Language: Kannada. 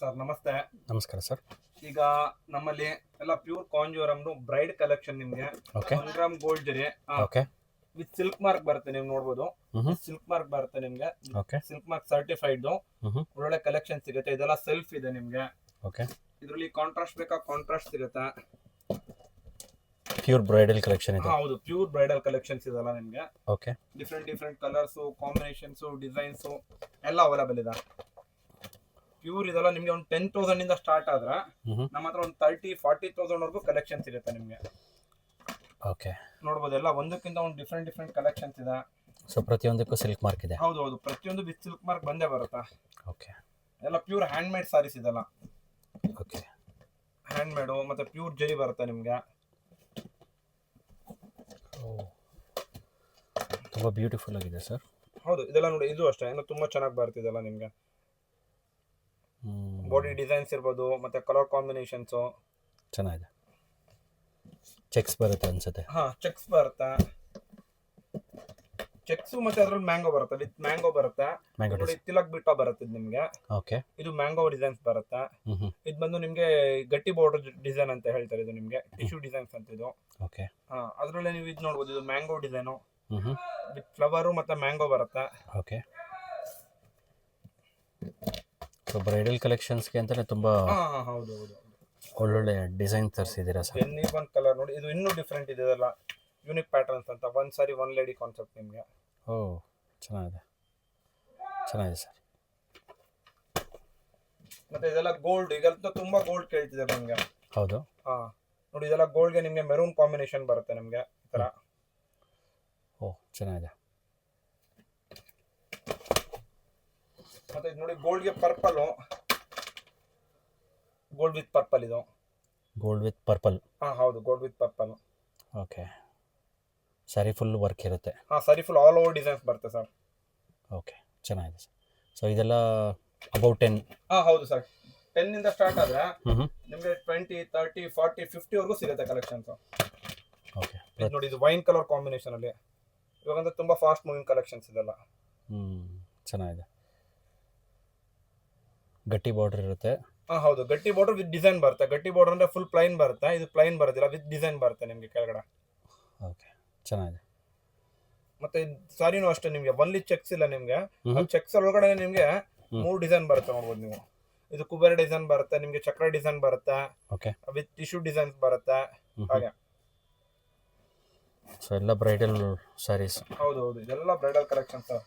ಸರ್ ನಮಸ್ತೆ. ನಮಸ್ಕಾರ ಸರ್. ಈಗ ನಮ್ಮಲ್ಲಿ ಎಲ್ಲ ಪ್ಯೂರ್ ಕಾಂಜೂರಮ್ದು ಬ್ರೈಡ್ ಕಲೆಕ್ಷನ್ ನಿಮ್ಗೆ ಓಕೆ 1 ಗ್ರಾಮ್ ಗೋಲ್ಡ್ ಜರಿ ಓಕೆ ವಿತ್ ಸಿಲ್ಕ್ ಮಾರ್ಕ್ ಬರುತ್ತೆ, ನೀವು ನೋಡ್ಬೋದು. ಹ್ಞೂ ಸಿಲ್ಕ್ ಮಾರ್ಕ್ ಬರುತ್ತೆ ನಿಮ್ಗೆ, ಓಕೆ ಸಿಲ್ಕ್ ಮಾರ್ಕ್ ಸರ್ಟಿಫೈಡ್ ಹ್ಞೂ ಒಳ್ಳೆ ಕಲೆಕ್ಷನ್ ಸಿಗುತ್ತೆ. ಇದೆಲ್ಲ ಸೆಲ್ಫ್ ಇದೆ ನಿಮ್ಗೆ. ಓಕೆ ಇದರಲ್ಲಿ ಕಾಂಟ್ರಾಸ್ಟ್ ಬೇಕಾ ಕಾಂಟ್ರಾಸ್ಟ್ ಸಿಗುತ್ತೆ. ಪ್ಯೂರ್ ಬ್ರೈಡಲ್ ಕಲೆಕ್ಷನ್ ಇದೆ. ಹೌದು, ಪ್ಯೂರ್ ಬ್ರೈಡಲ್ ಕಲೆಕ್ಷನ್ಸ್ ಇದೆಲ್ಲ ನಿಮ್ಗೆ. Okay different colours, combinations, designs ಎಲ್ಲ ಅವೈಲೇಬಲ್ ಇದೆ. ಪ್ಯೂರ್ ಇದೆಲ್ಲ ನಿಮ್ಗೆ ಒಂದು 10,000 ಇಂದ ಸ್ಟಾರ್ಟ್ ಆದ್ರೆ ಹ್ಞೂ ನಮ್ಮ ಹತ್ರ ಒಂದು 30,000-40,000 ವರೆಗೂ ಕಲೆಕ್ಷನ್ ಸಿಗುತ್ತೆ ನಿಮ್ಗೆ. ಓಕೆ ನೋಡ್ಬೋದು, ಎಲ್ಲ ಒಂದಕ್ಕಿಂತ ಒಂದು ಡಿಫ್ರೆಂಟ್ ಕಲೆಕ್ಷನ್ಸ್ ಇದೆ. ಸೊ ಪ್ರತಿಯೊಂದಕ್ಕೂ ಸಿಲ್ಕ್ ಮಾರ್ಕ್ ಇದೆ. ಹೌದು, ಪ್ರತಿಯೊಂದು ವಿತ್ ಸಿಲ್ಕ್ ಮಾರ್ಕ್ ಬಂದೇ ಬರುತ್ತಾ. ಓಕೆ ಎಲ್ಲ ಪ್ಯೂರ್ ಹ್ಯಾಂಡ್ ಮೇಡ್ ಸಾರೀಸ್ ಇದೆಲ್ಲ. ಓಕೆ ಹ್ಯಾಂಡ್ ಮೇಡು ಮತ್ತೆ ಪ್ಯೂರ್ ಜರಿ ಬರುತ್ತೆ ನಿಮ್ಗೆ. ತುಂಬ ಬ್ಯೂಟಿಫುಲ್ ಆಗಿದೆ ಸರ್. ಹೌದು, ಇದೆಲ್ಲ ನೋಡಿ, ಇದು ಅಷ್ಟೇ ಇನ್ನು ತುಂಬಾ ಚೆನ್ನಾಗಿ ಬರ್ತಿದೆಲ್ಲ ನಿಮ್ಗೆ. ಬಾಡಿ ಡಿಸೈನ್ಸ್ ಇರ್ಬೋದು, ಮತ್ತೆ ಕಲರ್ ಕಾಂಬಿನೇಷನ್ಸ್ ಚೆನ್ನಾಗಿದೆ. ಚೆಕ್ಸ್ ಬರುತ್ತೆ ಅನ್ಸುತ್ತೆ. ಚೆಕ್ಸ್ ಬರುತ್ತೆ. ಚೆಕ್ಸ್ ಮತ್ತೆ ಅದ್ರಲ್ಲಿ ಮ್ಯಾಂಗೋ ಬರುತ್ತೆ, ವಿತ್ ಮ್ಯಾಂಗೋ ಬರುತ್ತೆ. ಮ್ಯಾಂಗೋ ನೋಡಿ, ತಿಲಕ್ ಬಿಟ್ಟ ಬರುತ್ತೆ ಇದು ನಿಮ್ಗೆ. ಓಕೆ ಇದು ಮ್ಯಾಂಗೋ ಡಿಸೈನ್ಸ್ ಬರುತ್ತೆ. ಹ್ಞೂ ಇದು ಬಂದು ನಿಮ್ಗೆ ಗಟ್ಟಿ ಬಾರ್ಡರ್ ಡಿಸೈನ್ ಅಂತ ಹೇಳ್ತಾರೆ. ಇದು ನಿಮ್ಗೆ ಟಿಶ್ಯೂ ಡಿಸೈನ್ಸ್ ಅಂತ ಇದು. ಓಕೆ ಅದ್ರಲ್ಲೇ ನೀವು ಇದು ನೋಡ್ಬೋದು, ಇದು ಮ್ಯಾಂಗೋ ಡಿಸೈನು ಹ್ಞೂ ವಿತ್ ಫ್ಲವರು ಮತ್ತೆ ಮ್ಯಾಂಗೋ ಬರುತ್ತೆ. ಓಕೆ ಸೊ ಬ್ರೈಡಲ್ ಕಲೆಕ್ಷನ್ಸ್ಗೆ ಅಂತಲೇ ತುಂಬ ಹೌದು, ಒಳ್ಳೊಳ್ಳೆ ಡಿಸೈನ್ ತರಿಸಿದ್ದೀರಾ ಸರ್. ಒನ್ ಕಲರ್ ನೋಡಿ, ಇದು ಇನ್ನೂ ಡಿಫ್ರೆಂಟ್ ಇದೆ. ಇದೆಲ್ಲ ಯೂನಿಕ್ ಪ್ಯಾಟರ್ನ್ಸ್ ಅಂತ, ಒನ್ ಸಾರಿ ಒನ್ ಲೇಡಿ ಕಾನ್ಸೆಪ್ಟ್ ನಿಮ್ಗೆ. ಓ ಚೆನ್ನಾಗಿದೆ ಸರ್. ಮತ್ತೆ ಇದೆಲ್ಲ ಗೋಲ್ಡ್, ಈಗ ತುಂಬಾ ಗೋಲ್ಡ್ ಕೇಳ್ತಿದ್ದಾರೆ ನಿಮ್ಗೆ. ಹೌದು ನೋಡಿ, ಇದೆಲ್ಲ ಗೋಲ್ಡ್ಗೆ ನಿಮ್ಗೆ ಮೆರೂನ್ ಕಾಂಬಿನೇಷನ್ ಬರುತ್ತೆ ನಿಮ್ಗೆ ಈ ತರ. ಓ ಚೆನ್ನಾಗಿದೆ. ಮತ್ತೆ ಇದು ನೋಡಿ, ಗೋಲ್ಡ್ಗೆ ಪರ್ಪಲ್, ಗೋಲ್ಡ್ ವಿತ್ ಪರ್ಪಲ್. ಇದು ಗೋಲ್ಡ್ ವಿತ್ ಪರ್ಪಲ್. ಹೌದು, gold with purple. Okay sari full work ಇರುತ್ತೆ. ಸಾರಿ ಫುಲ್ ಆಲ್ ಓವರ್ ಡಿಸೈನ್ಸ್ ಬರುತ್ತೆ ಸರ್. ಓಕೆ ಚೆನ್ನಾಗಿದೆ ಸರ್. ಸೊ ಇದೆಲ್ಲ ಅಬೌಟ್ 10. ಹೌದು ಸರ್, 10 ಇಂದ ಸ್ಟಾರ್ಟ್ ಆದ್ರೆ ಹ್ಞೂ ನಿಮ್ಗೆ 20, 30, 40, 50 ವರೆಗೂ ಸಿಗುತ್ತೆ ಕಲೆಕ್ಷನ್ಸ್. ಓಕೆ ನೋಡಿ, ಇದು ವೈನ್ ಕಲರ್ ಕಾಂಬಿನೇಷನ್ ಅಲ್ಲಿ ಇವಾಗಂದ್ರೆ ತುಂಬಾ ಫಾಸ್ಟ್ ಮೂವಿಂಗ್ ಕಲೆಕ್ಷನ್ಸ್ ಇದೆಲ್ಲ. ಚೆನ್ನಾಗಿದೆ. ಗಟ್ಟಿ ಬಾರ್ಡರ್ ಇರುತ್ತೆ. ಹೌದು, ಗಟ್ಟಿ ಬಾರ್ಡರ್ ವಿತ್ ಡಿಸೈನ್ ಬರುತ್ತೆ. ಗಟ್ಟಿ ಬಾರ್ಡರ್ ಅಂದ್ರೆ ಫುಲ್ ಪ್ಲೈನ್ ಬರುತ್ತೆ, ಇದು ಪ್ಲೈನ್ ಬರೋದಿಲ್ಲ, ವಿತ್ ಡಿಸೈನ್ ಬರುತ್ತೆ ನಿಮ್ಗೆ ಕೆಳಗಡೆ. ಓಕೆ ಚೆನ್ನಾಗಿದೆ. ಮತ್ತೆ ಸಾರಿನೂ ಅಷ್ಟೇ, ನಿಮ್ಗೆ ಒನ್ಲಿ ಚೆಕ್ಸ್ ಇಲ್ಲ ನಿಮ್ಗೆ. ಚೆಕ್ಸ್ ಒಳಗಡೆ ನಿಮ್ಗೆ 3 ಡಿಸೈನ್ ಬರುತ್ತೆ, ನೋಡ್ಬೋದು ನೀವು. ಇದು ಕುಬೇರ ಡಿಸೈನ್ ಬರುತ್ತೆ ನಿಮ್ಗೆ, ಚಕ್ರ ಡಿಸೈನ್ ಬರುತ್ತೆ, ಓಕೆ ವಿತ್ ಟಿಶ್ಯೂ ಡಿಸೈನ್ಸ್ ಬರುತ್ತೆ ಹಾಗೆ. ಸೊ ಎಲ್ಲ ಬ್ರೈಡಲ್ ಸ್ಯಾರೀಸ್. ಹೌದು, ಇದೆಲ್ಲ ಬ್ರೈಡಲ್ ಕಲೆಕ್ಷನ್ ಸರ್.